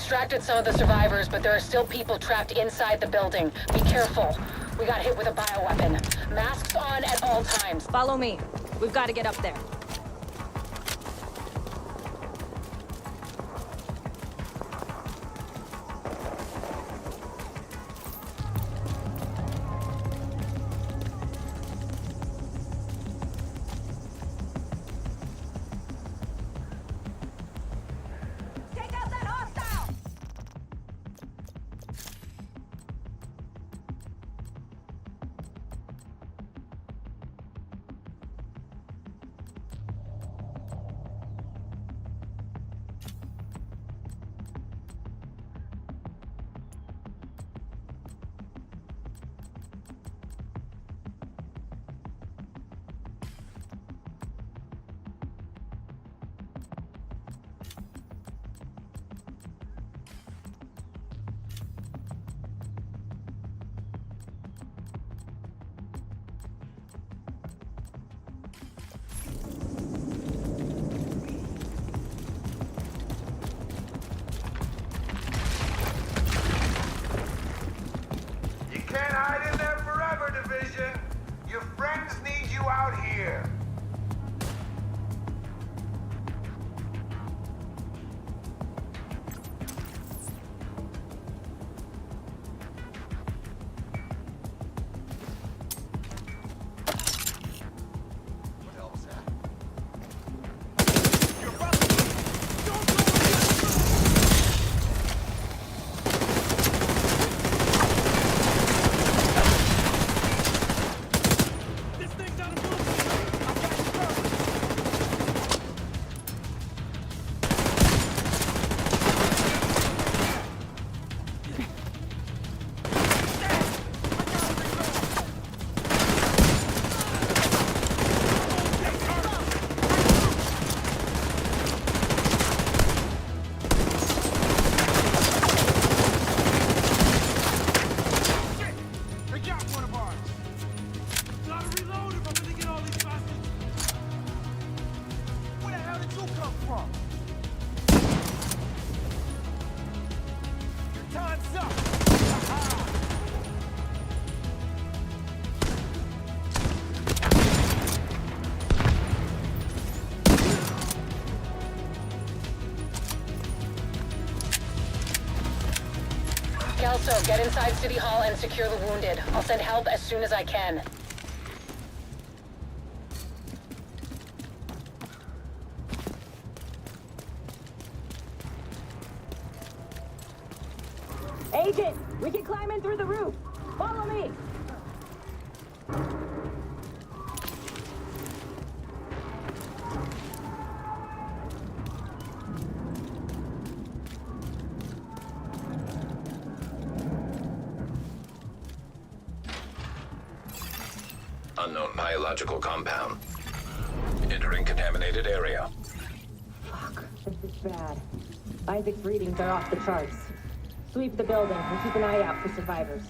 extracted some of the survivors, but there are still people trapped inside the building. Be careful. We got hit with a bioweapon. Masks on at all times. Follow me. We've got to get up there. Kelso, get inside City Hall and secure the wounded. I'll send help as soon as I can. Agent, we can climb in through the roof. Follow me. Unknown biological compound. Entering contaminated area. Fuck, this is bad. Isaac's readings are off the charts. Sweep the building and keep an eye out for survivors.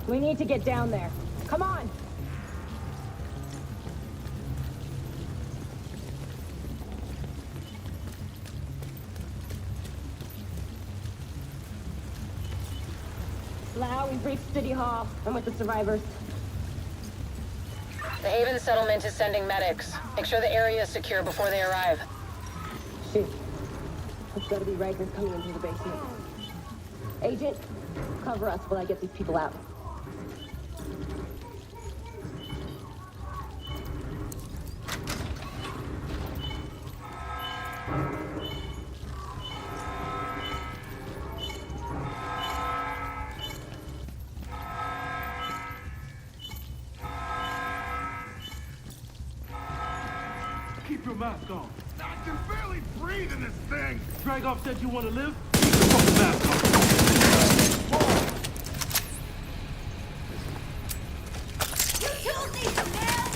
We need to get down there. Come on! Slough, we've reached City Hall. I'm with the survivors. The Haven settlement is sending medics. Make sure the area is secure before they arrive. Shit. It's gotta be Rikers coming into the basement. Agent, cover us while I get these people out. your mask on. I can barely breathe in this thing! Dragoff said you want to live? Keep your fucking mask on. You two need some help!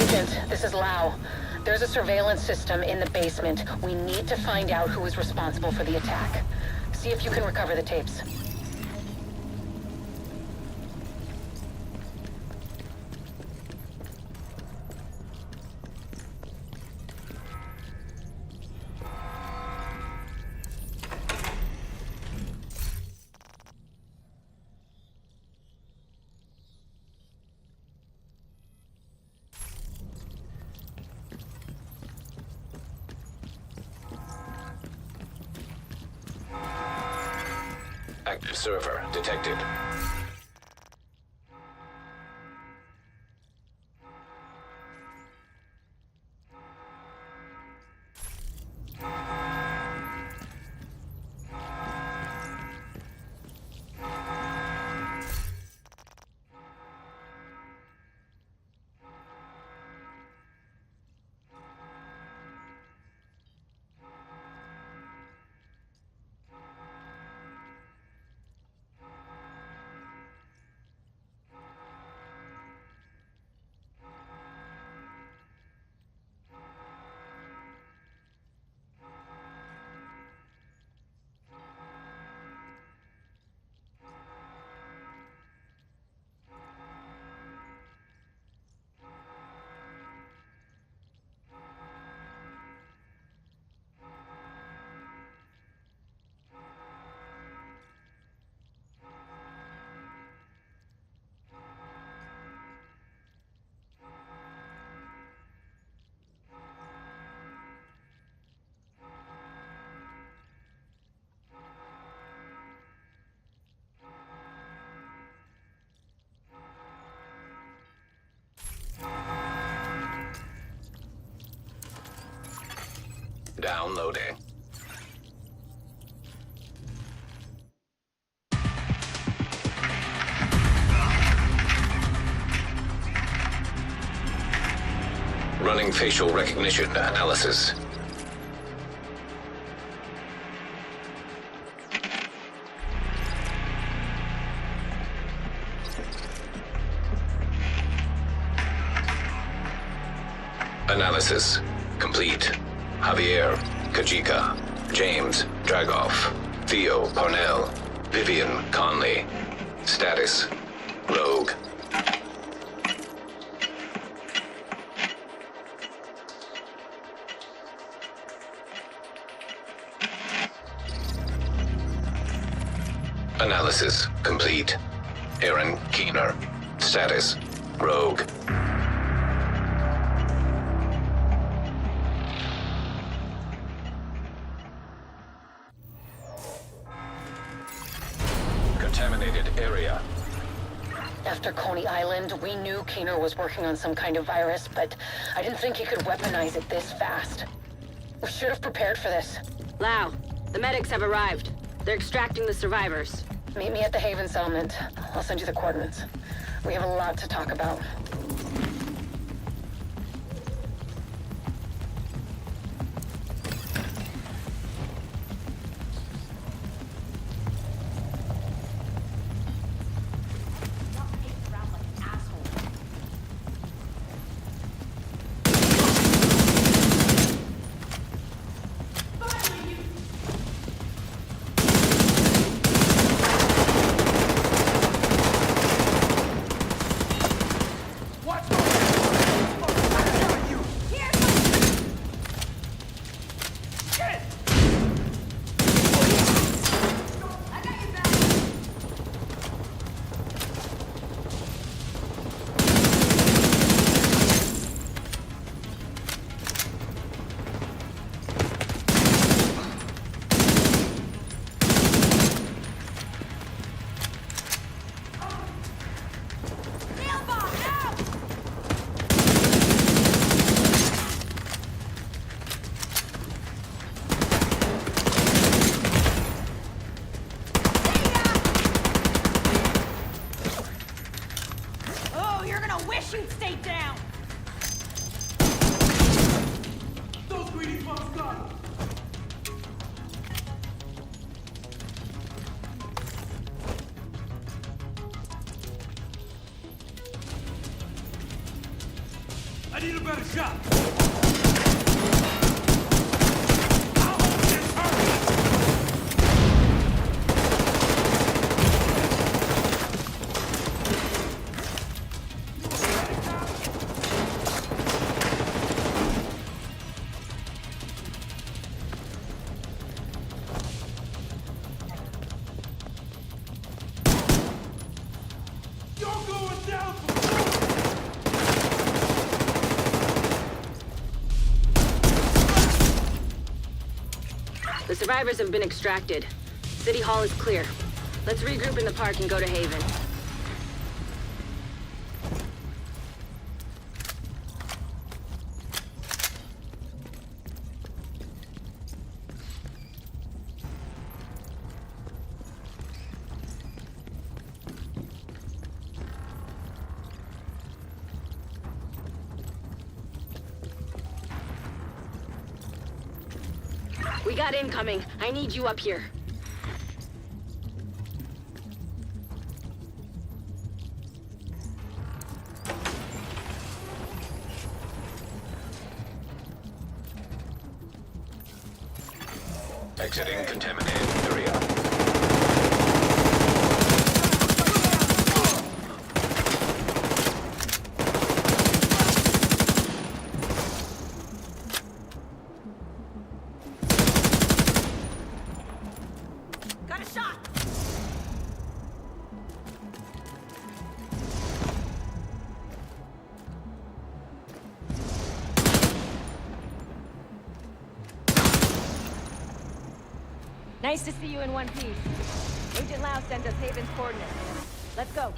Agent, this is Lau. There's a surveillance system in the basement. We need to find out who is responsible for the attack. See if you can recover the tapes. Active server detected. Downloading. Running facial recognition analysis. Analysis complete. Javier, Kajika, James, Dragoff, Theo, Parnell, Vivian, Conley. Status, Rogue. Analysis complete. Aaron Keener. Status, Rogue. Contaminated area. After Coney Island, we knew Keener was working on some kind of virus, but I didn't think he could weaponize it this fast. We should have prepared for this. Lau, the medics have arrived. They're extracting the survivors. Meet me at the Haven settlement. I'll send you the coordinates. We have a lot to talk about. Watch the Oh, you're gonna wish you'd stayed down! Those greedy fucks got him. I need a better shot. I'll hold this target. You're going down for The survivors have been extracted. City Hall is clear. Let's regroup in the park and go to Haven. We got incoming. I need you up here. Exiting contaminated area. Got a shot! Nice to see you in one piece. Agent Lau sent us Haven's coordinates. Let's go.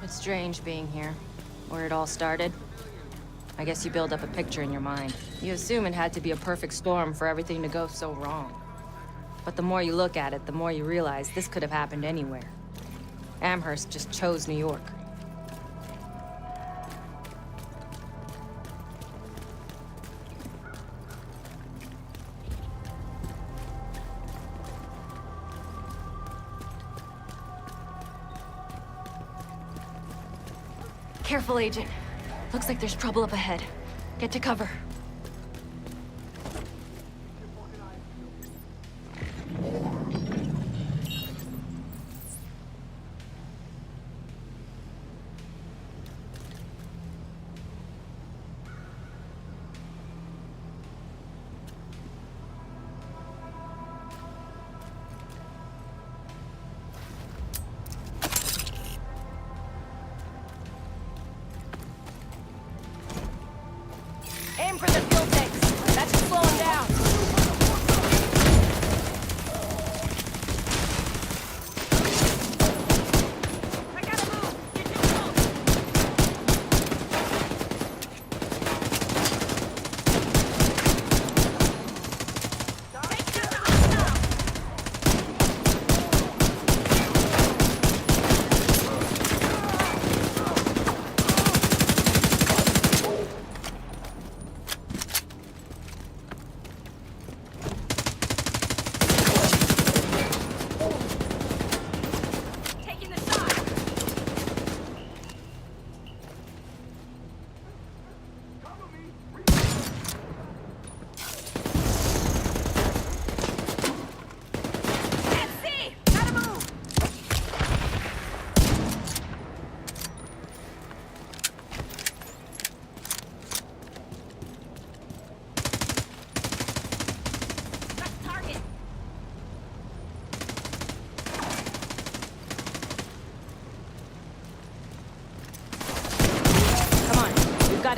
It's strange being here, where it all started. I guess you build up a picture in your mind. You assume it had to be a perfect storm for everything to go so wrong. But the more you look at it, the more you realize this could have happened anywhere. Amherst just chose New York. Careful, Agent. Looks like there's trouble up ahead. Get to cover.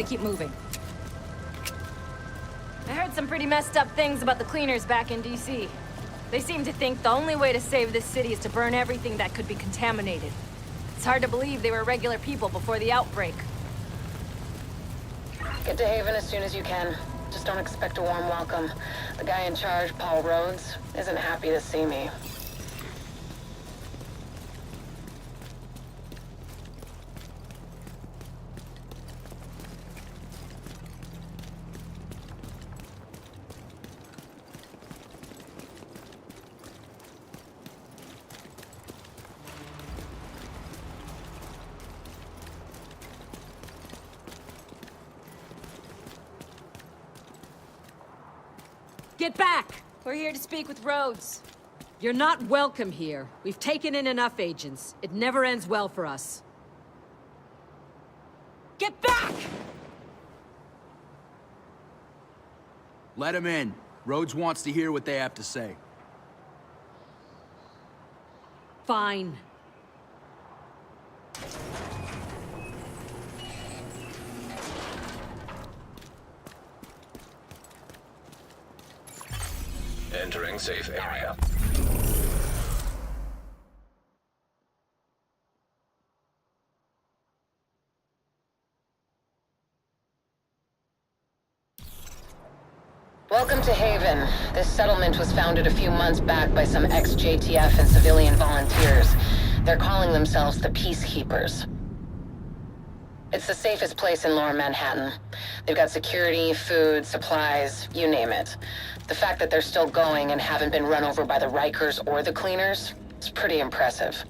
keep moving. I heard some pretty messed up things about the cleaners back in D.C. They seem to think the only way to save this city is to burn everything that could be contaminated. It's hard to believe they were regular people before the outbreak. Get to Haven as soon as you can. Just don't expect a warm welcome. The guy in charge, Paul Rhodes, isn't happy to see me. Get back! We're here to speak with Rhodes. You're not welcome here. We've taken in enough agents. It never ends well for us. Get back! Let him in. Rhodes wants to hear what they have to say. Fine. Entering safe area. Welcome to Haven. This settlement was founded a few months back by some ex-JTF and civilian volunteers. They're calling themselves the Peacekeepers. It's the safest place in Lower Manhattan. They've got security, food, supplies, you name it. The fact that they're still going and haven't been run over by the Rikers or the cleaners is pretty impressive.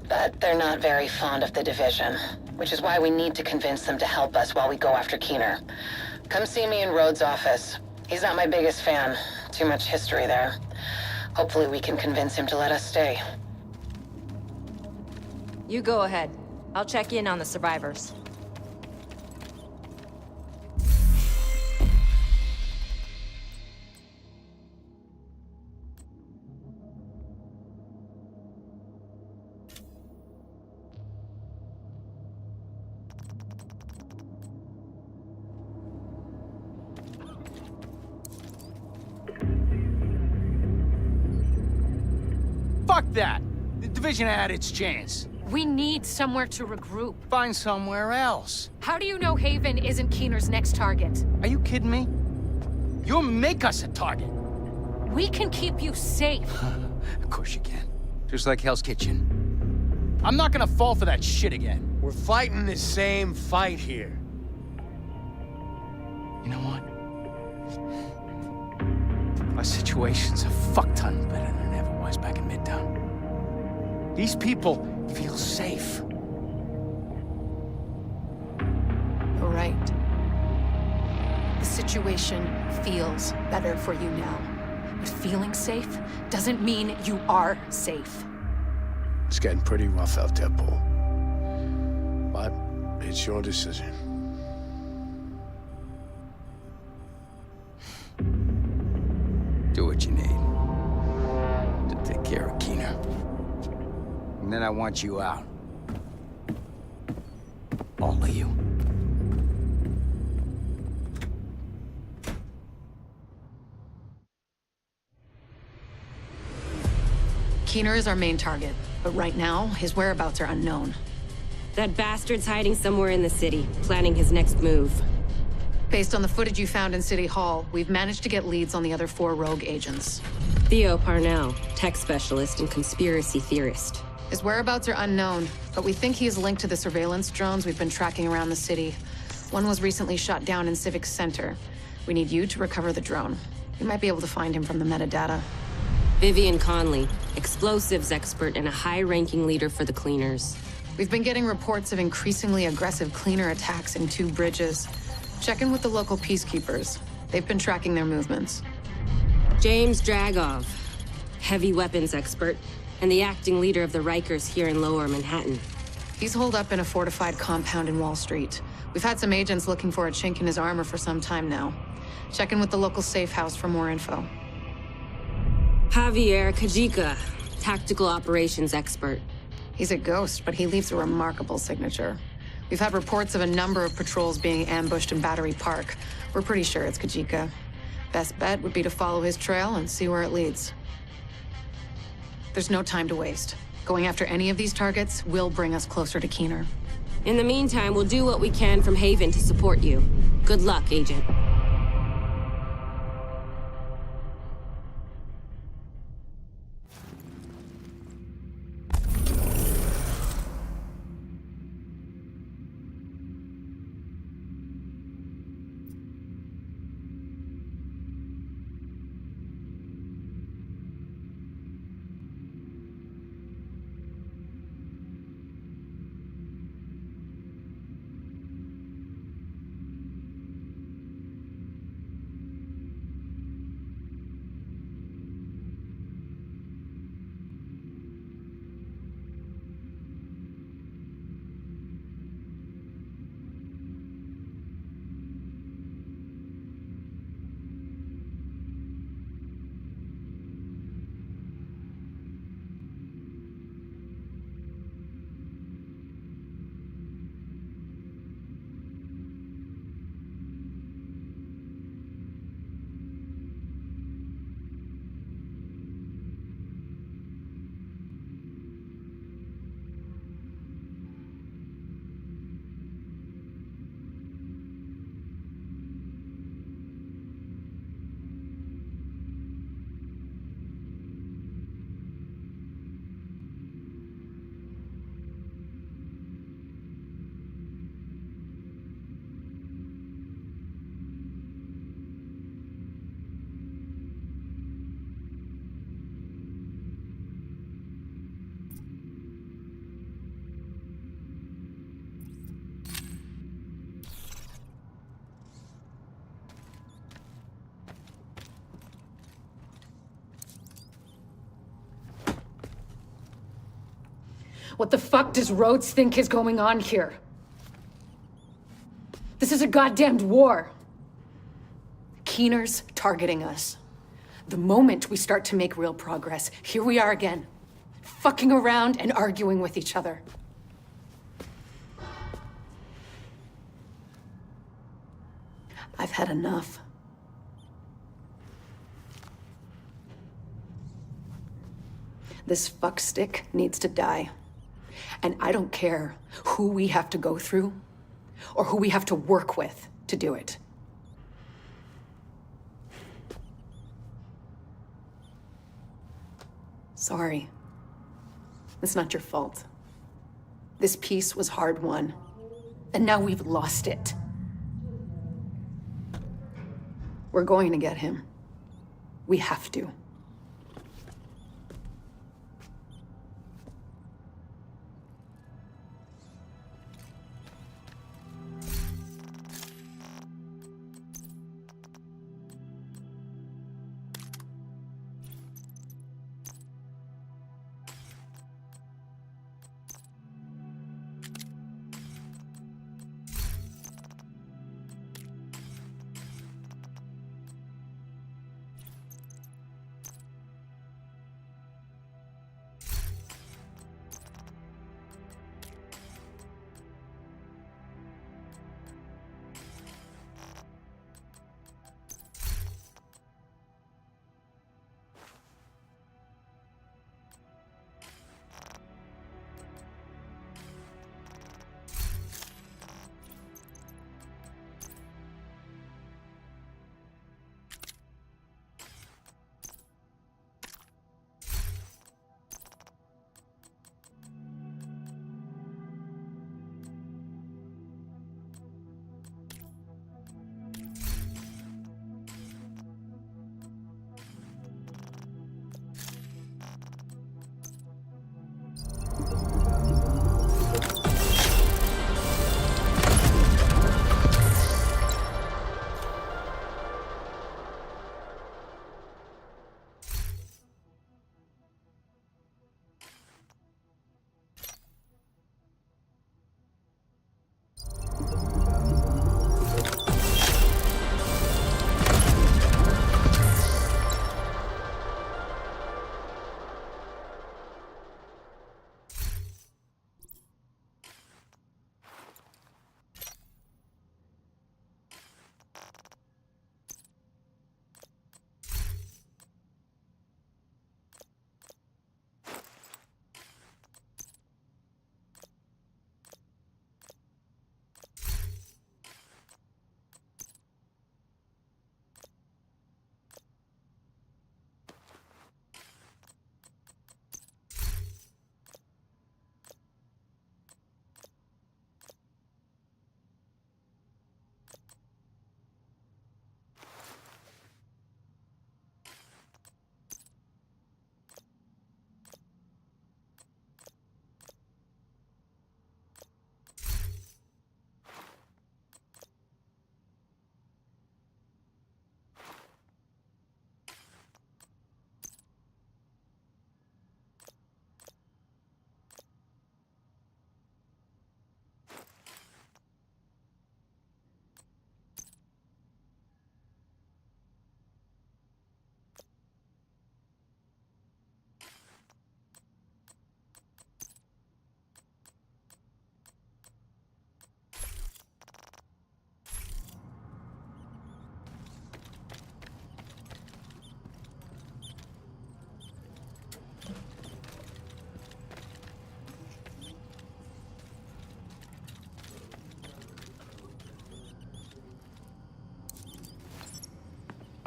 But they're not very fond of the division, which is why we need to convince them to help us while we go after Keener. Come see me in Rhodes' office. He's not my biggest fan. Too much history there. Hopefully we can convince him to let us stay. You go ahead. I'll check in on the survivors. Fuck that! The division had its chance. We need somewhere to regroup. Find somewhere else. How do you know Haven isn't Keener's next target? Are you kidding me? You'll make us a target. We can keep you safe. Of course you can. Just like Hell's Kitchen. I'm not gonna fall for that shit again. We're fighting the same fight here. You know what? Our situation's a fuck-ton better than it ever was back in Midtown. These people feel safe. You're right. The situation feels better for you now. But feeling safe doesn't mean you are safe. It's getting pretty rough out there, Paul. But it's your decision. Do what you need to take care of Keener. And then I want you out. All of you. Keener is our main target, but right now, his whereabouts are unknown. That bastard's hiding somewhere in the city, planning his next move. Based on the footage you found in City Hall, we've managed to get leads on the other 4 rogue agents. Theo Parnell, tech specialist and conspiracy theorist. His whereabouts are unknown, but we think he is linked to the surveillance drones we've been tracking around the city. One was recently shot down in Civic Center. We need you to recover the drone. You might be able to find him from the metadata. Vivian Conley, explosives expert and a high-ranking leader for the cleaners. We've been getting reports of increasingly aggressive cleaner attacks in 2 bridges. Check in with the local peacekeepers. They've been tracking their movements. James Dragov, heavy weapons expert, and the acting leader of the Rikers here in Lower Manhattan. He's holed up in a fortified compound in Wall Street. We've had some agents looking for a chink in his armor for some time now. Check in with the local safe house for more info. Javier Kajika, tactical operations expert. He's a ghost, but he leaves a remarkable signature. We've had reports of a number of patrols being ambushed in Battery Park. We're pretty sure it's Kajika. Best bet would be to follow his trail and see where it leads. There's no time to waste. Going after any of these targets will bring us closer to Keener. In the meantime, we'll do what we can from Haven to support you. Good luck, Agent. What the fuck does Rhodes think is going on here? This is a goddamned war. Keener's targeting us. The moment we start to make real progress, here we are again, fucking around and arguing with each other. I've had enough. This fuckstick needs to die. And I don't care who we have to go through or who we have to work with to do it. Sorry. It's not your fault. This peace was hard won, and now we've lost it. We're going to get him. We have to.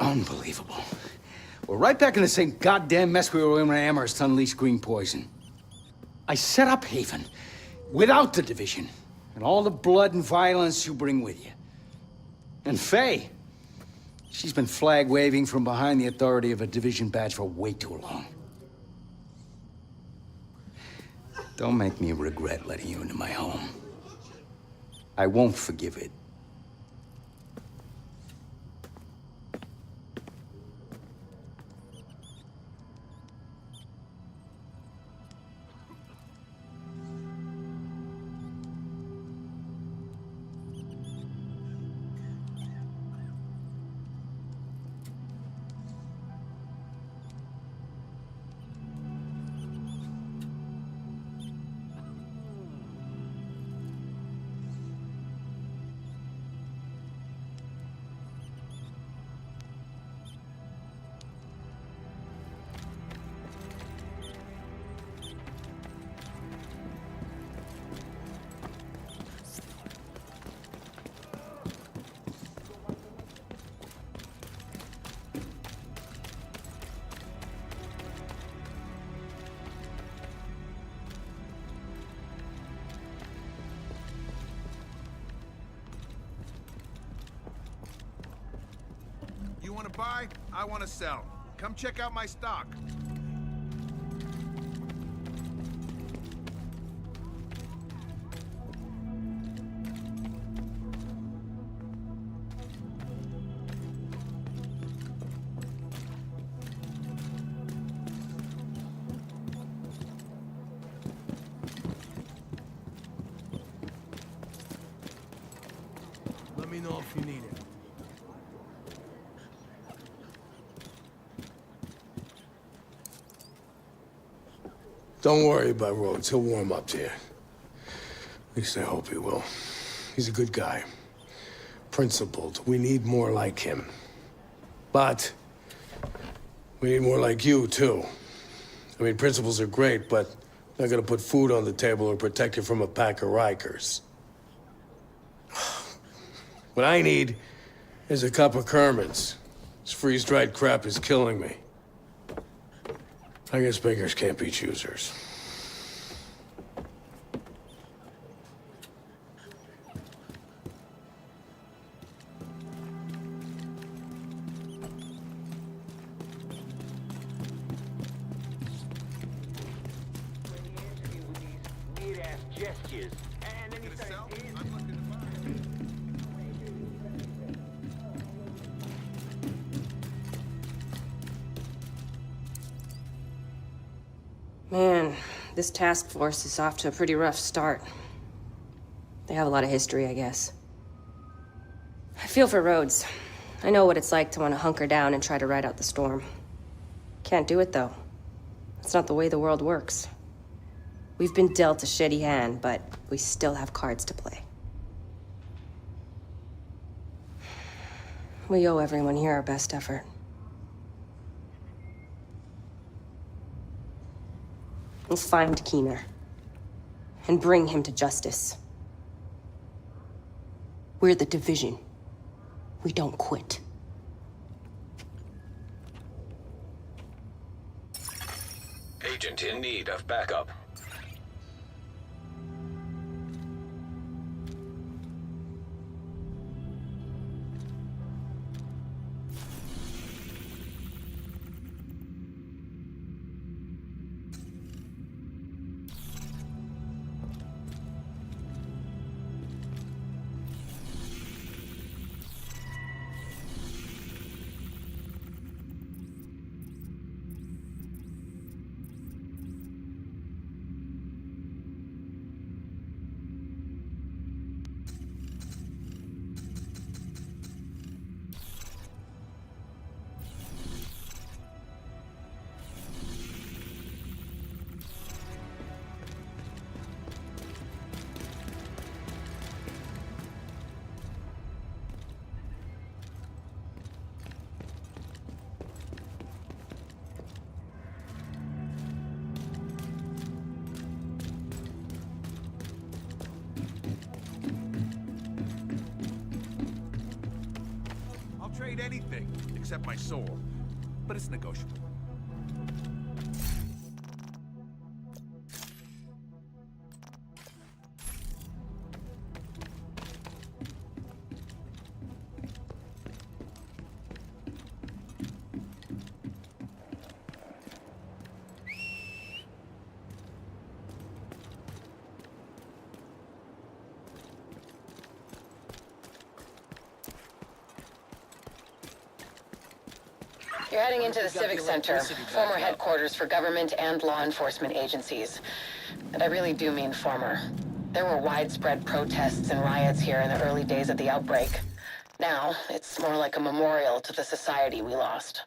Unbelievable. We're right back in the same goddamn mess we were in when Amherst unleashed green poison. I set up Haven without the division and all the blood and violence you bring with you. And Faye, she's been flag waving from behind the authority of a division badge for way too long. Don't make me regret letting you into my home. I won't forgive it. You want to buy? I want to sell. Come check out my stock. Let me know if you need it. Don't worry about Rhodes. He'll warm up to you. At least I hope he will. He's a good guy. Principled. We need more like him. But we need more like you, too. I mean, principles are great, but not gonna put food on the table or protect you from a pack of Rikers. What I need is a cup of Kerman's. This freeze-dried crap is killing me. I guess beggars can't be choosers. Man, this task force is off to a pretty rough start. They have a lot of history, I guess. I feel for Rhodes. I know what it's like to want to hunker down and try to ride out the storm. Can't do it, though. That's not the way the world works. We've been dealt a shitty hand, but we still have cards to play. We owe everyone here our best effort. We'll find Keener and bring him to justice. We're the division. We don't quit. Agent in need of backup. anything except my soul. But it's negotiable. You're heading into the Civic Center, former headquarters for government and law enforcement agencies. And I really do mean former. There were widespread protests and riots here in the early days of the outbreak. Now, it's more like a memorial to the society we lost.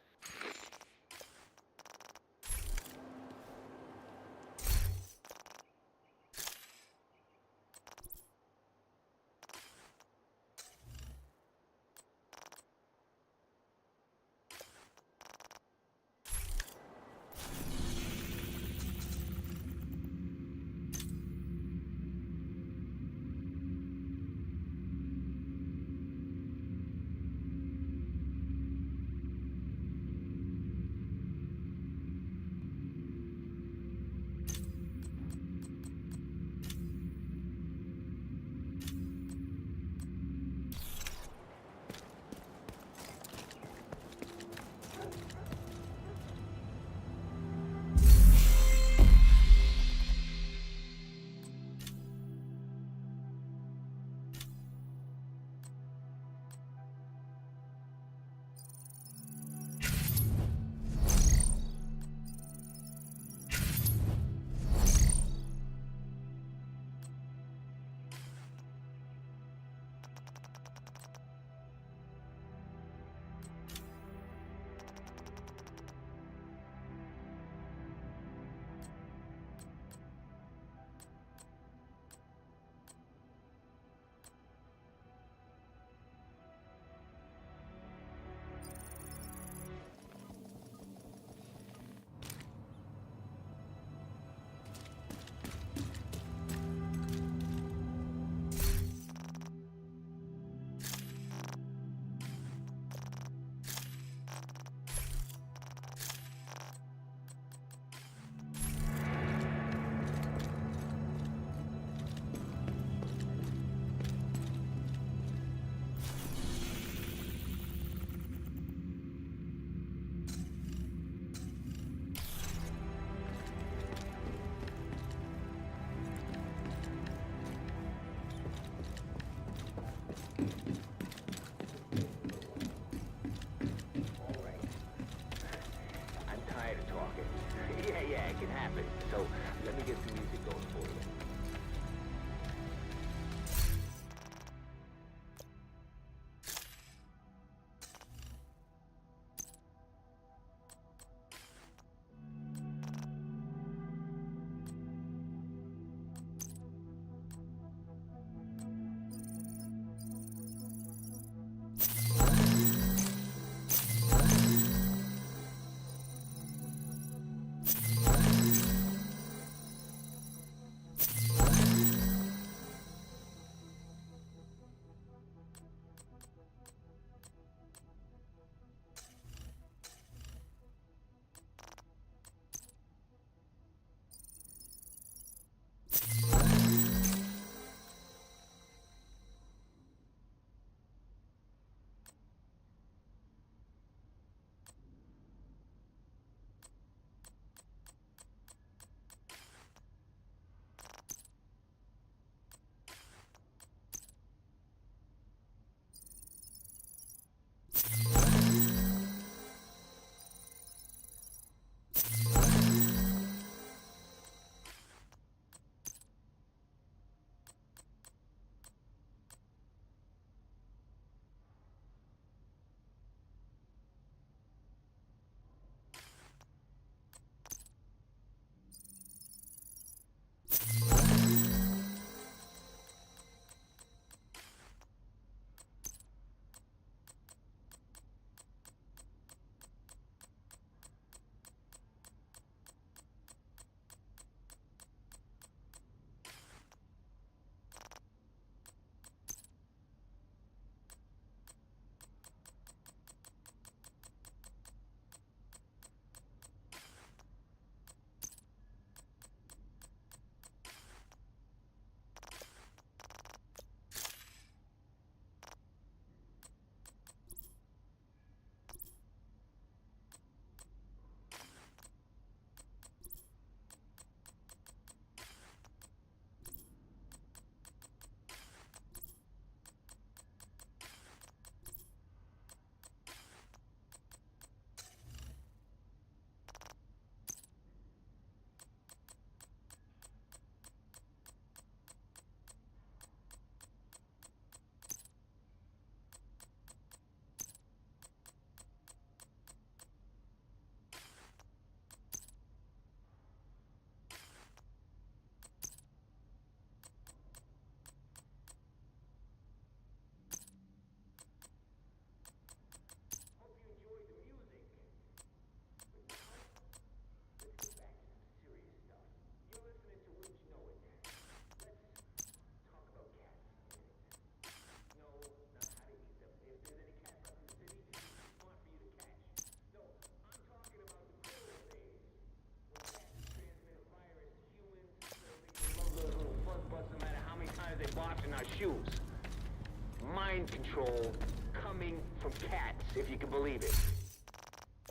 mind control coming from cats, if you can believe it.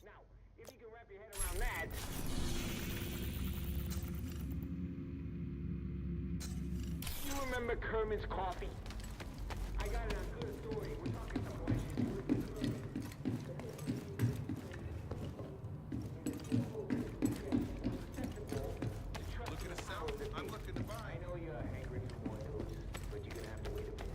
Now, if you can wrap your head around that... You remember Kerman's coffee? I got it on good authority. We're talking about Washington. Looking to sell? I'm looking to buy. I know you're angry for more news, but you're gonna have to wait a minute.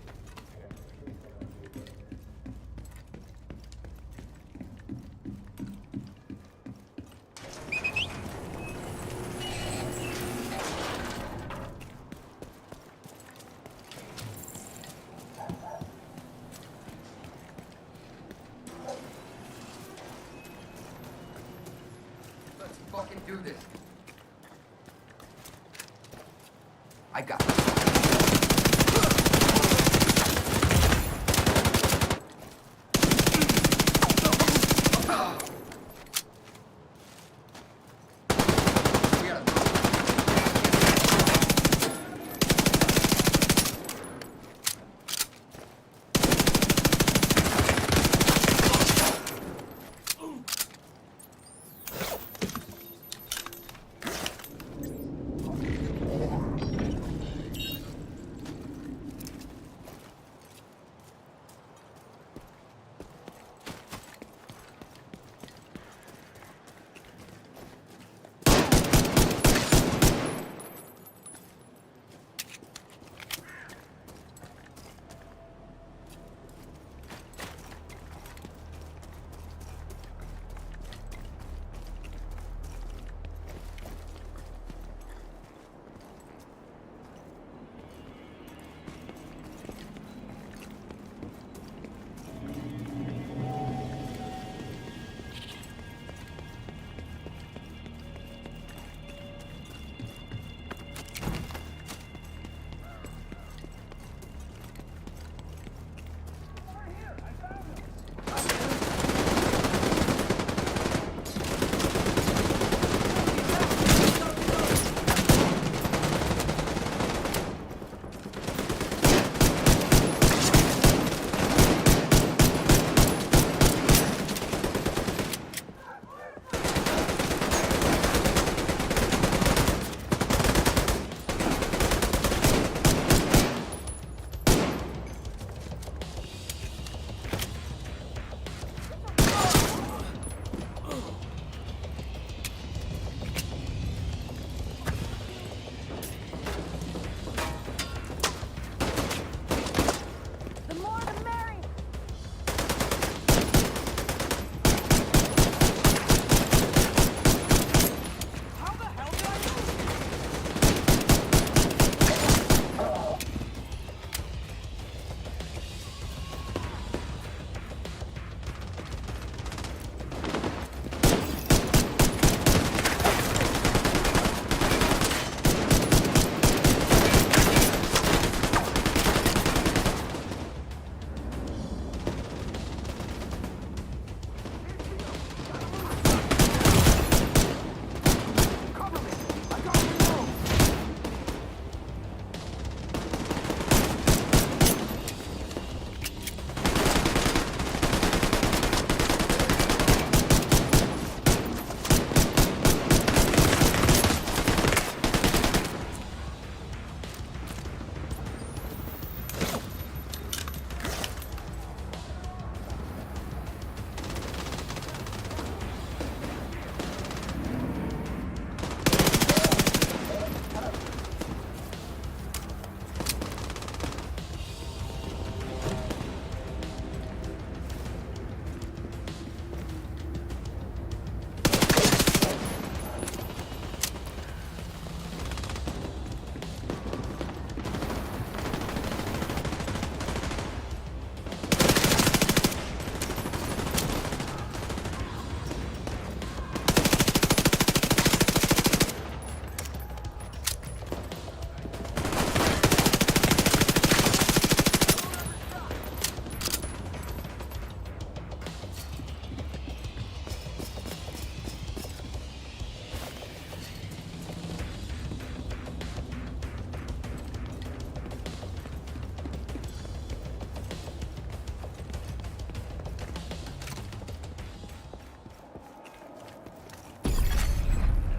Let's fucking do this. I got it. We gotta move.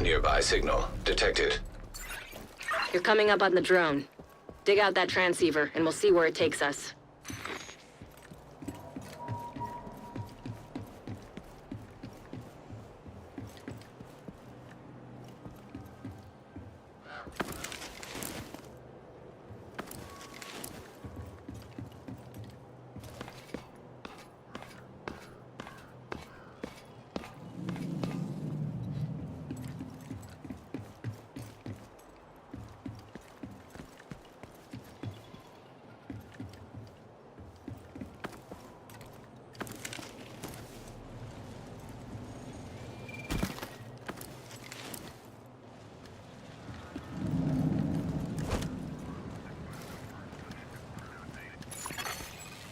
Nearby signal detected. You're coming up on the drone. Dig out that transceiver, and we'll see where it takes us.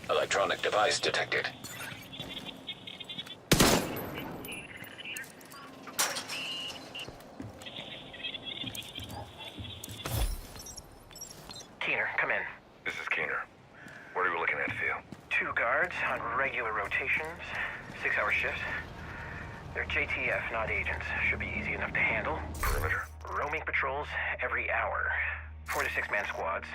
Electronic device detected. Keener, come in. This is Keener. What are we looking at, Theo? 2 guards on regular rotations, 6-hour shifts. They're JTF, not agents. Should be easy enough to handle. Perimeter? Roaming patrols every hour. 4 to 6-man squads.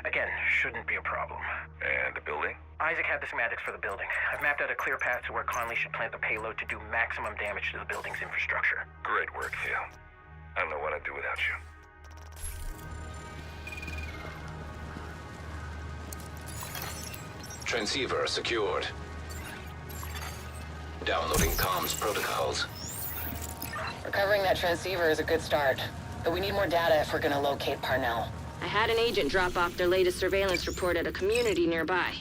Again, shouldn't be a problem. And the building? Isaac had the schematics for the building. I've mapped out a clear path to where Conley should plant the payload to do maximum damage to the building's infrastructure. Great work, Theo. I don't know what I'd do without you. Transceiver secured. Downloading comms protocols. Recovering that transceiver is a good start, but we need more data if we're gonna locate Parnell. I had an agent drop off their latest surveillance report at a community nearby.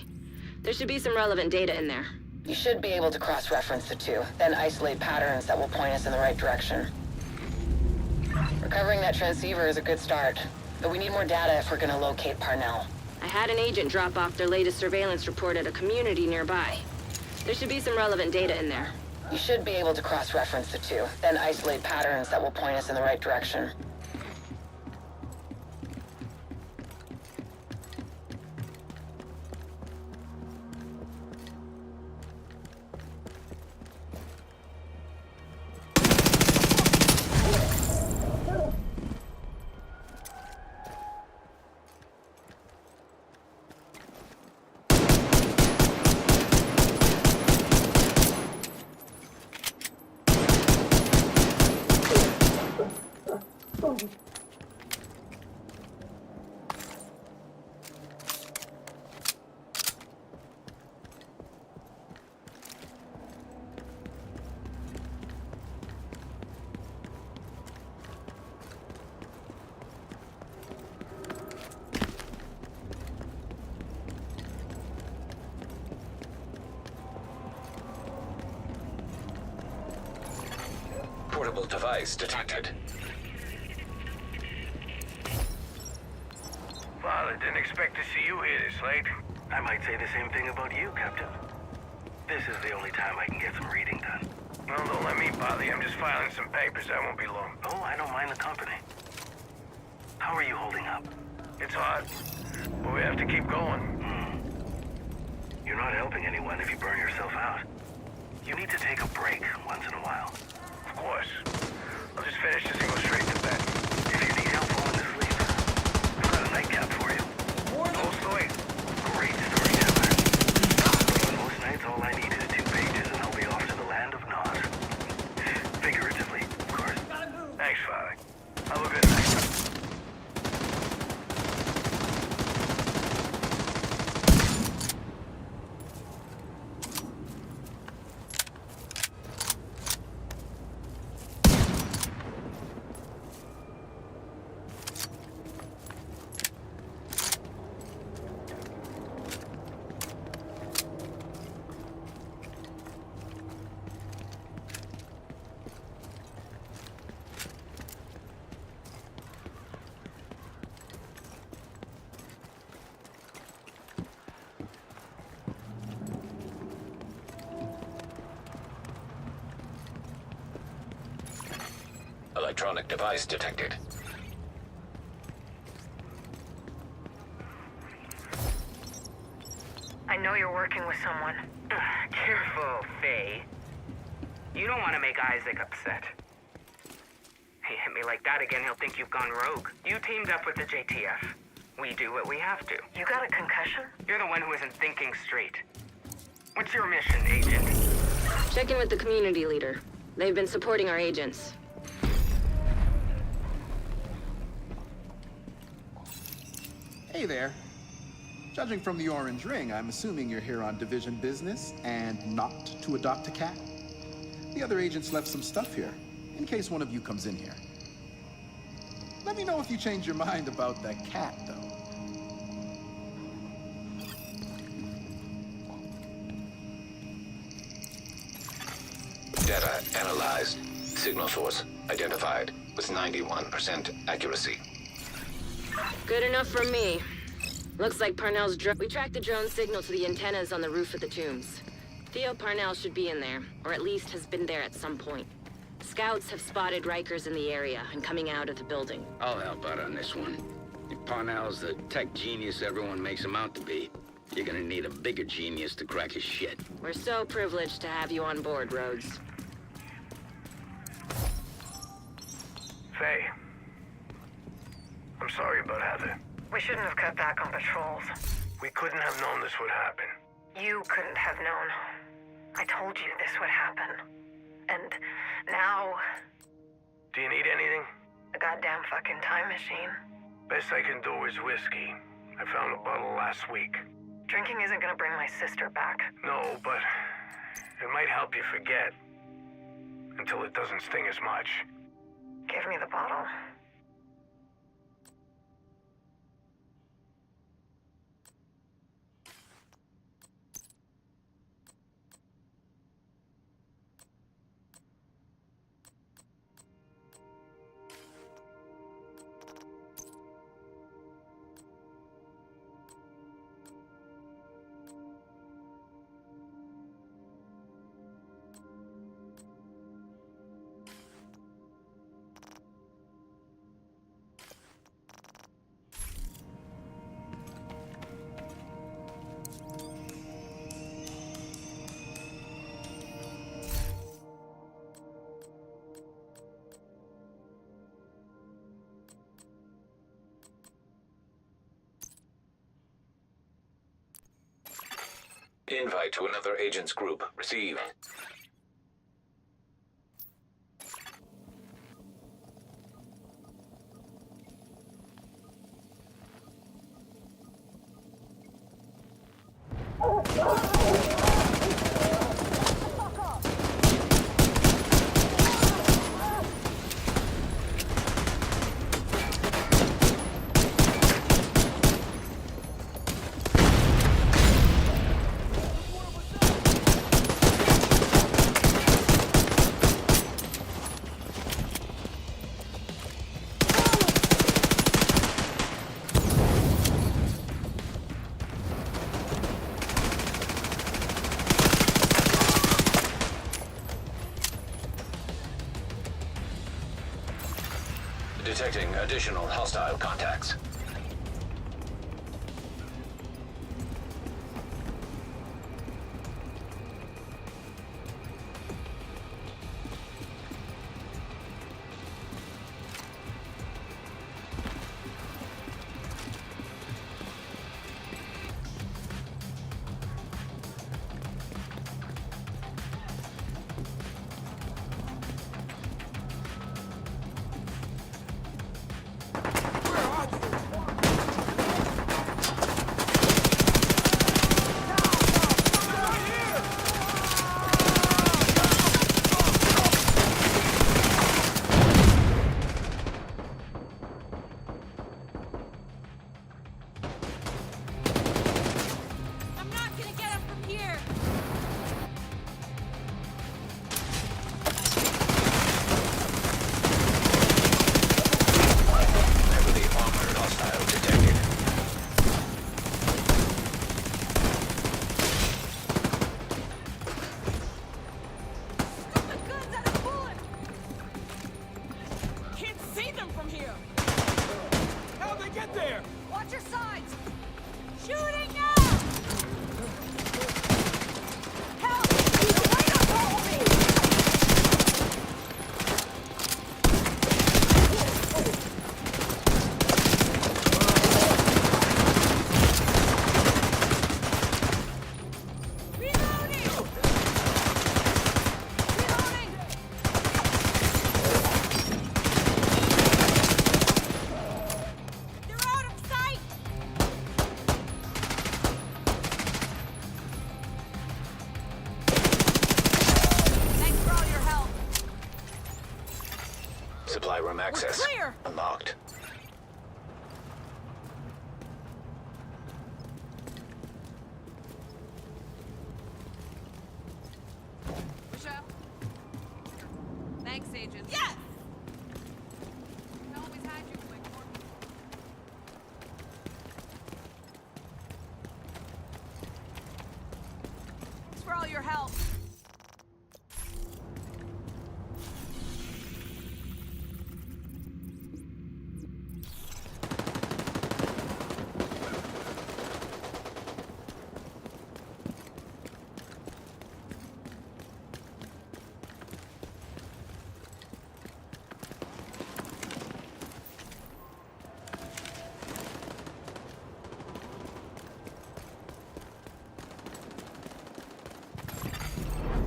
There should be some relevant data in there. You should be able to cross-reference the two, then isolate patterns that will point us in the right direction. Recovering that transceiver is a good start, but we need more data if we're gonna locate Parnell. I had an agent drop off their latest surveillance report at a community nearby. There should be some relevant data in there. You should be able to cross-reference the two, then isolate patterns that will point us in the right direction. Portable device detected. Father, didn't expect to see you here this late. I might say the same thing about you, Captain. This is the only time I can get some reading done. Well, don't let me bother you. I'm just filing some papers. I won't be long. Oh, I don't mind the company. How are you holding up? It's hard, but we have to keep going. You're not helping anyone if you burn yourself out. You need to take a break once in a while. Of course. I'll just finish this and go straight to bed. If you need help falling asleep, I've got a nightcap for you. Whole story. Great storyteller. Most nights, all I need is 2 pages and I'll be off to the land of Nod. Figuratively, of course. Thanks, Father. Have a good night. Electronic device detected. I know you're working with someone. Careful, Faye. You don't want to make Isaac upset. You hit me like that again, he'll think you've gone rogue. You teamed up with the JTF. We do what we have to. You got a concussion? You're the one who isn't thinking straight. What's your mission, Agent? Check in with the community leader. They've been supporting our agents. Hey there. Judging from the orange ring, I'm assuming you're here on division business and not to adopt a cat. The other agents left some stuff here, in case one of you comes in here. Let me know if you change your mind about that cat, though. Data analyzed. Signal source identified with 91% accuracy. Good enough for me. Looks like Parnell's drone. We tracked the drone signal to the antennas on the roof of the tombs. Theo Parnell should be in there, or at least has been there at some point. Scouts have spotted Rikers in the area and coming out of the building. I'll help out on this one. If Parnell's the tech genius everyone makes him out to be, you're gonna need a bigger genius to crack his shit. We're so privileged to have you on board, Rhodes. Faye. I'm sorry about Heather. We shouldn't have cut back on patrols. We couldn't have known this would happen. You couldn't have known. I told you this would happen. And now... Do you need anything? A goddamn fucking time machine. Best I can do is whiskey. I found a bottle last week. Drinking isn't gonna bring my sister back. No, but it might help you forget. Until it doesn't sting as much. Give me the bottle. Invite to another agent's group received. Detecting additional hostile contacts. Supply room access. clear! Unlocked. Michelle? Thanks, Agent. Yes! I always had you quick for me. Thanks for all your help.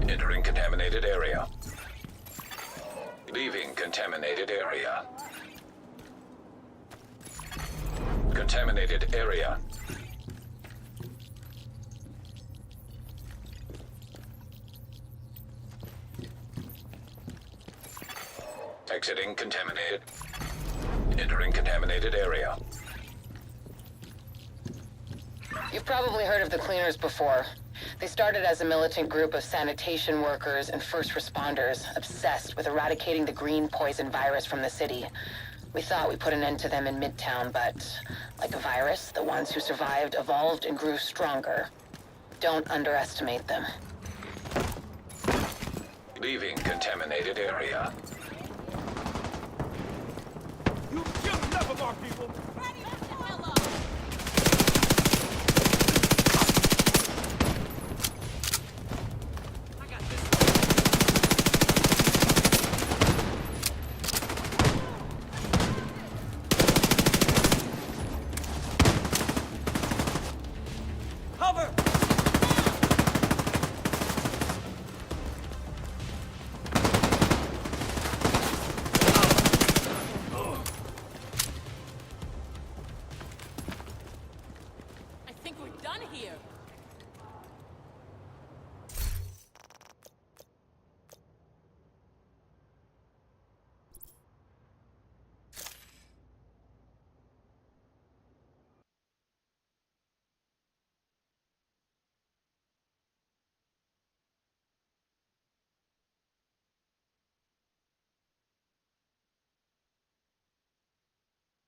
Entering contaminated area. Leaving contaminated area. Contaminated area. Exiting contaminated. Entering contaminated area. You've probably heard of the Cleaners before. They started as a militant group of sanitation workers and first responders obsessed with eradicating the green poison virus from the city. We thought we put an end to them in Midtown, but like a virus, the ones who survived evolved and grew stronger. Don't underestimate them. Leaving contaminated area. You've killed enough of our people.